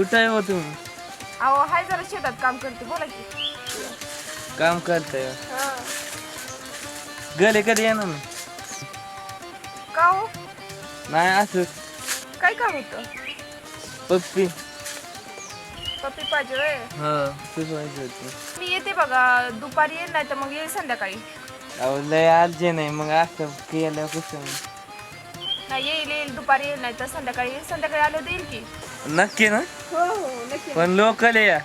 कुठं आहे हो तुम्ही? अहो हाय जरा शेतात काम करते, बोला की. काम करताय? हा. गेले कधी येणार ना? का हो? नाही असं काय काम होतं? पप्पी. पप्पी पाहिजे होय. हा तूच पाहिजे होती. मी येते बघा, दुपारी येईल नाही तर मग येईल संध्याकाळी. अहो लय अर्जंट नाही, मग असं केलं कसं? नाही येईल दुपारी येईल नाही तर संध्याकाळी येईल. संध्याकाळी आलो तर येईल की. नक्की ना? हो हो नक्की. पण लोकल या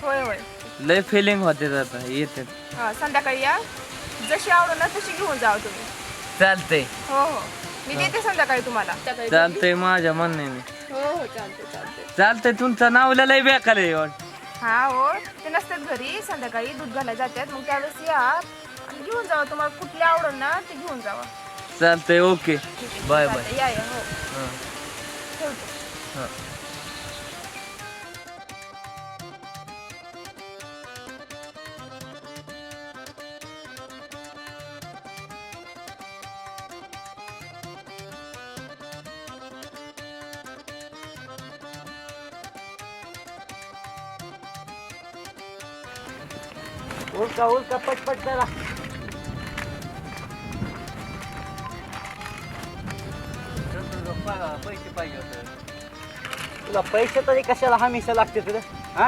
होय होय. लय फिलिंग होते आता येते. हा संध्याकाळी या, जशी आवडलं ना तशी घेऊन जावा तुम्ही. चालतंय हो हो मी देते संध्याकाळी तुम्हाला. चालतंय माझ्या म्हणण्याने. हो हो चालते. चालतंय तुमचं नावला लय बेकार आहे. हा हो ते नसतात घरी, संध्याकाळी दूध घालायला जातात, मग त्यावेळेस या आणि घेऊन जावा. तुम्हाला कुठली आवडल ना ते घेऊन जावा. चालतंय ओके बाय बाय. चालतंय, या हो हां ठेवते. हां. उलका पटपट जरा. पैसे पाहिजे होते. तुला पैसे तरी कशाला हमेशा लागते तुला? हा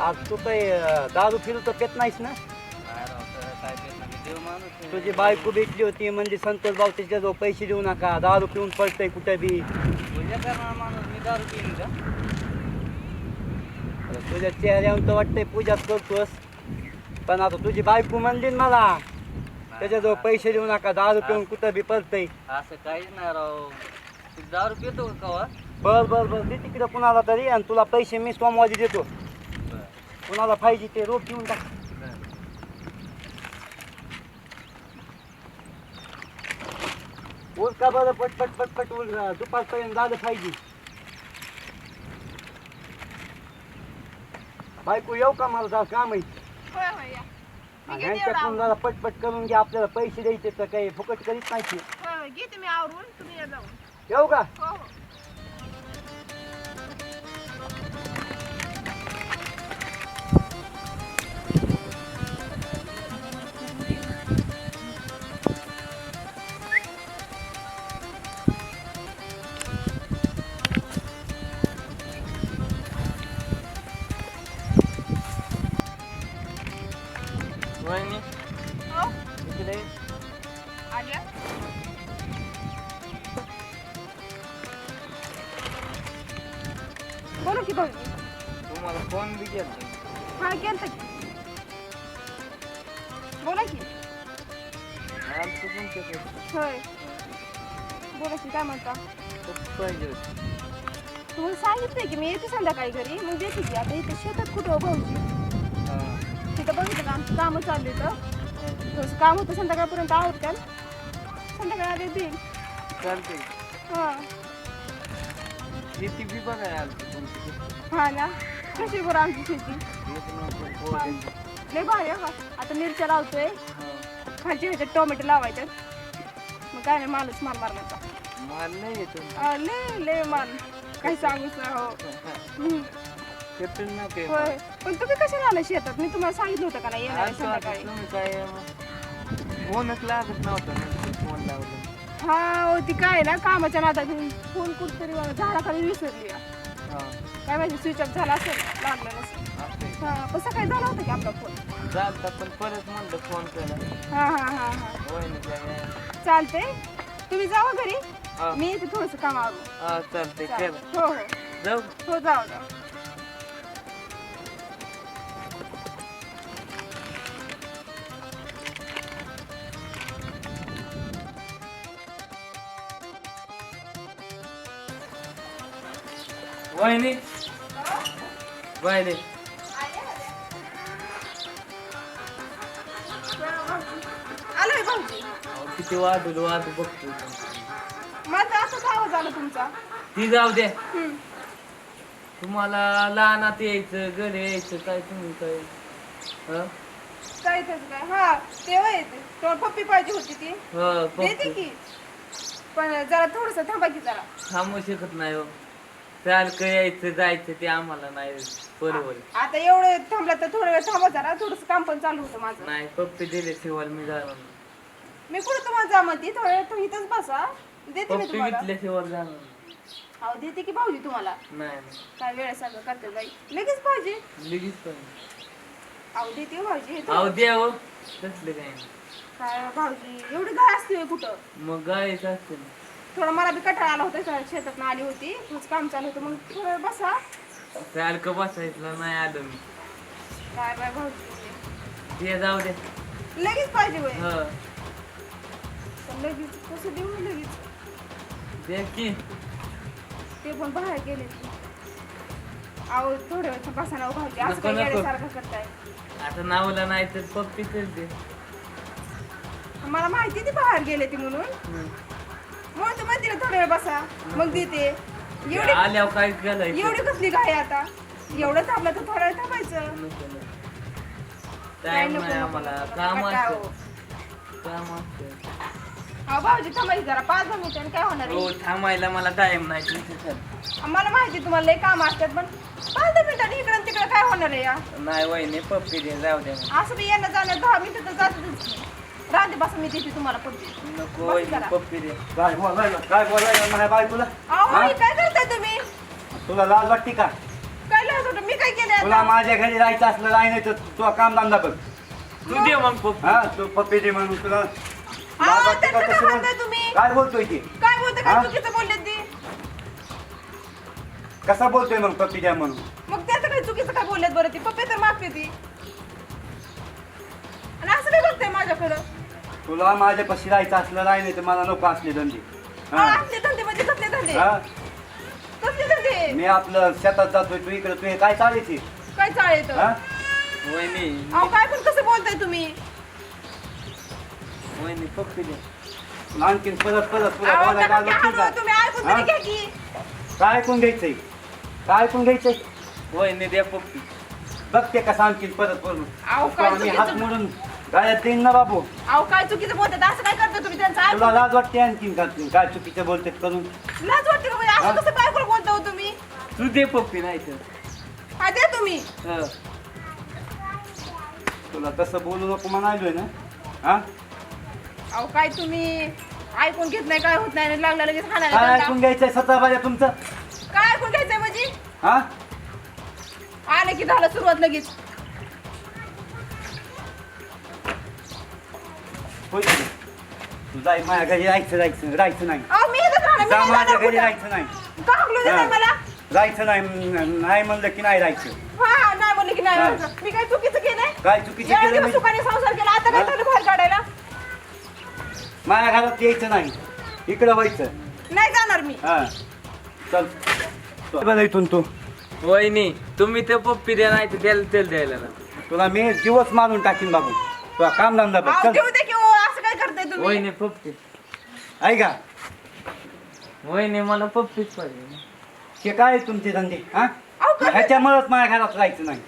आज तू काही दारू फिरू तर पेत नाहीस ना? तुझी बायको भेटली होती म्हणजे संतोष भाऊ तिच्या पैसे देऊ नका, दारू पिऊन पडतंय कुठे बी. पूजा करणार माणूस मी दारू पिईन का? तुझ्या चेहऱ्यावर तर वाटतंय पूजाच करतोस, पण आता तुझी बायको म्हणली ना मला त्याच्याजवळ पैसे देऊ नका, दारू पिऊन कुठं बी पडतंय. असं काहीच नाही राव. दारू पितो का कवा? बर दे तिकडं कुणाला तरी, आणि तुला पैसे मी सोमवारी देतो. कुणाला पाहिजे ते रोख घेऊन टाक. उल का बरं पटपट उल, दुपारपर्यंत झालं पाहिजे. बायको येऊ का, मला जरा काम आहे. होय होय या. आणि ह्यांच्याकडून जरा पटपट करून घे, आपल्याला पैसे द्यायचे तर काही फुकट करीत नाही. होय होय घेते मी आवरून, तुम्ही या जाऊन. येऊ का? हो हो. वहिनी हो इकडे आल्या. बोलू की भाऊजी. तुम्हाला फोन बी केला. हा केलता की. बोला की. आमचं तुमच्याकडे होय बोला की, काय म्हणता? खूप पाहिजे होते. तुम्हाला सांगितलंय की मी येते संध्याकाळी घरी, मग देते की. आता इथे शेतात कुठं हो भाऊजी? हां तिथं बघितलं का आमची कामं चालली तर थोडंसं काम होतं, संध्याकाळपर्यंत आवडत्याल. संध्याकाळी आले देईल. चालते. हां शेती बी बघायला आलती तुमची. हा ना, कशी बरं आमची शेती? लय भारी आहे. आता मिरच्या लावतोय, खालच्या ह्याच्यात टोमॅटो लावायच्यात. मग काय नाही, माणूस माल मारण्याचा. माल नाही येतो. लय माल, काही सांगूच ना. हो पेट्रोल नाही काही. होय, पण तुम्ही कशाला आला शेतात? मी तुम्हाला सांगितलं होतं का नाही येणार आहे संध्याकाळी? तुम्ही काय फोनच लागत नव्हता ना, फोन लावला. हा हो, ती काय ना कामाच्या नादात फोन कुठतरी झाडाखाली विसरली. हां काय माहिती स्विच ऑफ झाला असेल, लागलं नसेल. हा पण सकाळी झाला होता की आपला फोन. चालतं, पण परत म्हणलं फोन केला. हा वहिनी काय? चालतंय, तुम्ही जावा घरी. हां मी इथे थोडंसं काम आवरू. हां चालतंय. केलं हो हो जाऊ. हो जाऊ. वहिनी वहिनी आलोय भाऊजी. किती वाजू बघतो. माझा असंच आवाज आला तुमचा. ती जाऊ दे. हम्म. तुम्हाला लहानात यायचं, घरी यायचं, काय तुम्ही काय? हं? काय त्याचं काय? हा तेव्हा येते. तेव्हा पप्पी पाहिजे होती ती. हं, देते की. पण जरा थोडस थांबा की जरा. थांबू शकत नाही हो. सारखं यायचं जायचं ते आम्हाला नाही बरोबर. आता एवढं थांबलं तर थोडा वेळ थांबा जरा, थोडस काम पण चालू होतं माझं. नाही पप्पी दिले शिवाय मी जाणार नाही. मी कुठं तुम्हाला जा म्हणते, थोड्या वेळ तुम्ही इथंच बसा, देते मी पप्पी तुम्हाला. घेतल्याशिवाय जाणार नाही. अहो देते की भाऊजी तुम्हाला. नाही नाही. काय वेळेसारखं करते बाई, लगेच पाहिजे. लगेच पण अहो देते हो भाऊजी, हे अहो तर- द्या हो तसलं काय नाही. काय भाऊजी एवढी गाय असते होय कुठं. मग गायचं असते ना. थोडं मला बी कटाळा आला होता, शेतात आली होती, थोडंच काम चालू होतं, मग थोडं वेळ बसा. सारखं बसायचं नाही आलो मी. काय बाय भाऊजी, ते जाऊ दे. लगेच पाहिजे होय. ह पण लगेच कसं देऊ मी लगेच, दे की. ते पण बाहेर गेले. अहो थोड्या वेळ बसा ना हो भाऊजी, असं नको, काय नको. येण्यासारखं करताय. आता नावला नाही तर पप्पी करते. मला माहिती ती बाहेर गेले ती म्हणून, मग तू म्हणते ना थोड्या वेळ बसा, मग देते. एवढी आल्यावर काय करायचं. एवढी कसली गाय आता, एवढं थांबलं तर थोडा वेळ थांबायचं. नको, नको. काय टाइम नको, नाही नको, आम्हाला. नको, काम नको, काय हो. असतं. काम असतं. अहो भाऊजी थांबायची जरा, 5-10 मिनिटांनी काय होणार हो आहे. थांबायला मला टाइम नाही तुमच्यासाठी. मला माहिती तुम्हाला लय काम असतात, पण 5-10 मिनिटांनी इकडं तिकडं काय होणार आहे या. नाही वहिनी पप्पी दे जाऊ दे मग. असं मी येणं जाणं 10 मिनिटं तर जातच. राहते बसा, मी देते तुम्हाला पडते. नको बस वहिनी करा. पप्पी दे. काय बोलायला माझ्या बायकोला? अहो हा? हे काय करताय तुम्ही, तुला लाज वाटते का? काय लाज वाटतं, मी काय केलं तुला आता? माझ्या घरी राहायचं असलं राही नाही तर तुला काम धंदा बघ. तू दे मग पप्पी. हा तू पप्पी दे म्हणून तुला लाज अहो, वाटते का? त्याचं कसं काय बोल- म्हणताय तुम्ही? काय बोलतोय ती? काय बोलते, हा? काय चुकीचं बोलले ती. कसा बोलतोय मग पप्पी द्या म्हणून? मग त्याचं काय चुकीचं काय बोललेत बरं, ती पप्पे तर मागते ती. आणि असं काय बघताय माझ्याकडं. तुला माझ्यापाशी राहायचं असलं राही नाही तर मला नको असले धंदे. अहो, असले धंदे म्हणजे कसले धंदे, हा? कसले धंदे, मी आपलं शेतात जातोय तू इकडे तू हे काय चालायची? काय चाळेत. हा? वहिनी अहो काय पण कसं बोलताय तुम्ही. वहिनी पप्पी दे. आणखीन परत परत तुला अहो, बोलायला नका आलो की ठीक हाणू, तुम्ही ऐकून हा? तरी घ्या की. काय ऐकून घ्यायचंय? काय ऐकून घ्यायचंय? वहिनी द्या पप्पी. बघते का आणखीन परत बोलून अहो, काय मी चुकीचं- हात मोडून गायत देईन ना बाबू. अहो काय चुकीचं बोलतात, असं काय करता तुम्ही त्यांचं तुला ऐकून. लाज वाटते आणखीन का? काय चुकीचं बोलते करून? लाज वाटते का म्हणजे, हा? असं कसं बायकोला बोलता हो तुम्ही. तू दे पप्पी नाही तर. हा द्या तुम्ही. हं. तुला तसं बोलू नको म्हणालोय ना. हा? अहो काय तुम्ही ऐकून घेत नाही, काय होत नाही आणि लागला लगेच हाणायला काय लागला. ऐकून घ्यायचंय सतरा तुमचं? काय ऐकून घ्यायचंय म्हणजे, हा? आले की झालं सुरुवात लगेच. होय की? तू जाय माझ्या घरी राहायचं नाही. अहो मी इथंच राहणार, मी जा नाही माझ्या जाणार घरी कुठं. राहायचं नाही. का हाकलून देताय हा. मला. राहायचं नाही नाही म्हणलं की नाही राहायचं. हा नाही म्हणले की नाही हा. म्हणायचं. मी काय चुकीचं केलंय. काय चुकीचं एवढे केलं दिवस मी? सुखाने संसार केला, आता काय हा. झालं बाहेर काढायला. माझ्या घरात यायचं नाही, इकडं व्हायचं. नाही जाणार मी. हा चल बरं इथून तू. वहिनी तुम्ही ते पप्पी द्या नाही तर त्याला तेल द्यायला ना. तुला मी दिवस मारून टाकीन बाबू. तुला काम धंदा बघ. अहो चल देऊ दे की हो, असं काय करताय तुम्ही. वहिनी पप्पी. ऐका वहिनी मला पप्पीच पाहिजे. हे काय तुमचे धंदे? हा अहो कसं- ह्याच्यामुळेच माझ्या घरात राहायचं नाही.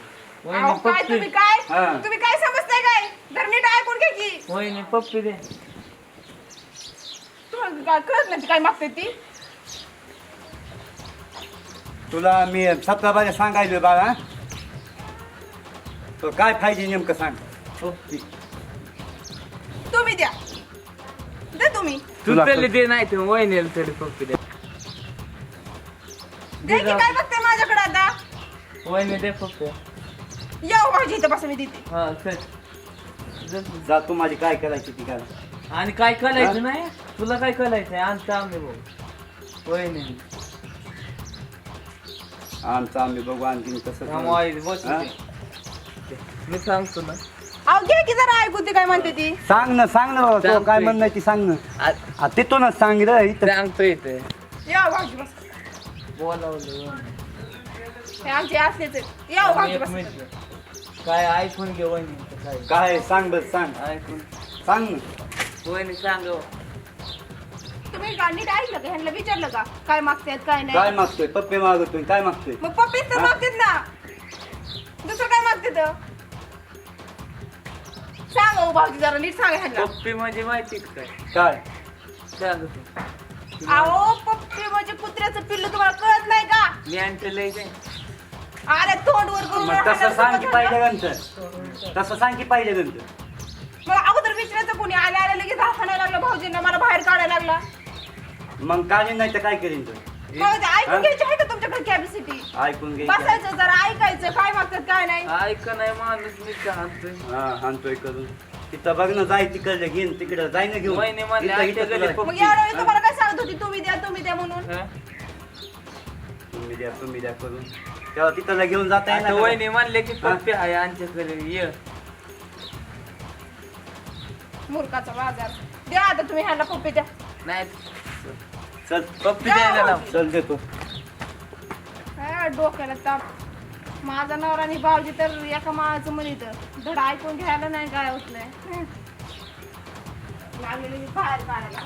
वहिनी अहो काय पप्पी. तुम्ही काय हा. तुम्ही काय समजताय काय, जर नीट ऐकून घ्या की. वहिनी पप्पी दे. तुम्हाला काय कळत नाही ती काय मागते ती. तुला मी 17 सांगायलोय बाळा. तो काय पाहिजे नेमकं सांग. पप्पी. तुम्ही द्या, द्या तुम्ही. तू तुला तरी दे नाही तर वहिनीला तरी पप्पी दे. द्या की, काय बघते माझ्याकडे आता. वहिनी दे पप्पी. या हो भाऊजी इथं बसा, मी देते. हा चल. जा तू माझी काय करायची ती करा. आणि काय करायचं नाही तुला काय करायचंय आमचं आम्ही बघू. वहिनी आमचं आम्ही बघू आणखीन कसं थांब करू. आई, बस हा? इथे. मी सांगतो ना. अहो घ्या की जरा ऐकू ती काय म्हणते ती. सांग ना बाबा तो सांगतोय. काय म्हणणं ती सांग ना. आ- आ, तिथूनच सांग रे इथं. सांगतो इथे. या हो भाऊजी बस, बोलावलं. हे आमचे असलेच आहेत. या हो भाऊजी एक बस. मिनिट. काय ऐकून घे वहिनी काय काय सांग बस सांग ऐकून. सांग ना. वहिनी सांग. तुम्ही का नीट ऐकलं का, ह्यांना विचारलं का काय मागतायत काय काय नाही. मागतोय? पप्पे मागतोय काय मागतोय? मग पप्पीच तर हा? मागतात ना, दुसरं काय मागते तर. सांगा हो भाऊजी जरा नीट सांगा ह्यांना. पप्पी म्हणजे माहिती का काय काय सांग तू. अहो पप्पी म्हणजे कुत्र्याचं पिल्लू तुम्हाला कळत नाही का? मी आणलेलं आहे ते. अरे तोंड वर करून मग मला तसं सांग की हाणायला पाहिजे सुरुवात नंतर तसं सांग की पाहिजे नंतर मग अगोदर विचारायचं कोणी आले आले लगेच हाणायला लागलं भाऊजींना मला बाहेर काढायला लागला. मग काढीन नाही तर काय करीन तू मग ते ऐकून घ्यायची आहे का तुमच्याकडे कॅपॅसिटी? ऐकून घ्यायचं बसायचं जरा ऐकायचं काय मागतात काय नाही. ऐक नाही माणूस मी का आणतोय. हा हाणतोय करून तिथं बघ ना जाय तिकडे घेईन तिकडे जाय ना घेऊन वहिनी म्हणल्या, इथं- इथं आमच्या तुला- घरी मग एवढ्या वेळी तुम्हाला काय सांगत होती तुम्ही द्या म्हणून? हा? तुम्ही द्या करून तेव्हा तिथं घेऊन जाता आता येईल वहिनी म्हणले की पप्पी आहे आमच्याकडे ये. मूर्खाचा बाजार. द्या आता तुम्ही ह्याला पप्पी द्या. नाही चल पप्पी द्यायला लाव. चल देतो काय डोक्याला ताप. माझा नवरा आणि भाऊजी तर एका माळाचं म्हणत धड ऐकून घ्यायला नाही काय होत नाही. लागलेली बाहेर काढायला